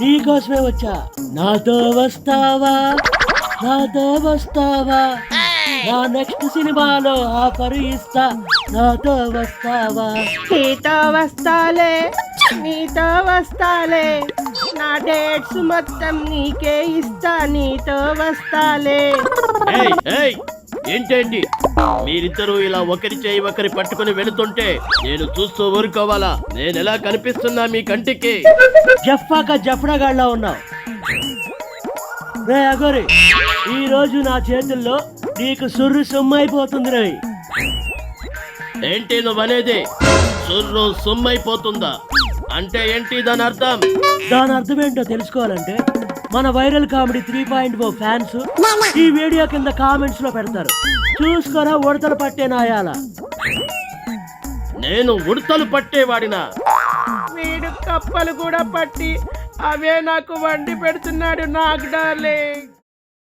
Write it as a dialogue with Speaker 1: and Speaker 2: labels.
Speaker 1: నీకోసమే వచ్చా. నాతో వస్తావా, నాతో వస్తావా, నా నెక్స్ట్ సినిమాలో ఆఫర్ ఇస్తా, నాతో వస్తావా.
Speaker 2: నీతో వస్తాలే, నీతో వస్తాలే, నా డేట్స్ మొత్తం నీకే ఇస్తా, నీతో వస్తాలే.
Speaker 3: ఏయ్, ఏయ్, ఏంటేంటి మీరిద్దరూ ఇలా ఒకరి చేయి ఒకరి పట్టుకుని వెళుతుంటే నేను చూస్తూ ఊరుకోవాలా? నేను ఎలా కనిపిస్తున్నా మీ కంటికి?
Speaker 1: జఫ్ఫాక జఫ్రాగాళ్ళ ఉన్నావు. రే అగోరి, ఈ రోజు నా చేతుల్లో నీకు సుర్రు సొమ్మైపోతుంది రే.
Speaker 3: ఏంటి నువ్వనేది? సుర్రు సుమ్మైపోతుందా అంటే ఏంటి దాని అర్థం?
Speaker 1: దాని అర్థం ఏంటో తెలుసుకోవాలంటే మన వైరల్ కామెడీ 3.0 ఫ్యాన్స్ ఈ వీడియో కింద కామెంట్స్ లో పెడతారు. చూసుకోరా ఉడతలు పట్టే నాయాల.
Speaker 3: నేను ఉడతలు పట్టేవాడినా?
Speaker 2: వీడు కప్పలు కూడా పట్టి అవే నాకు వండి పెడుతున్నాడు నాకు డార్లింగ్.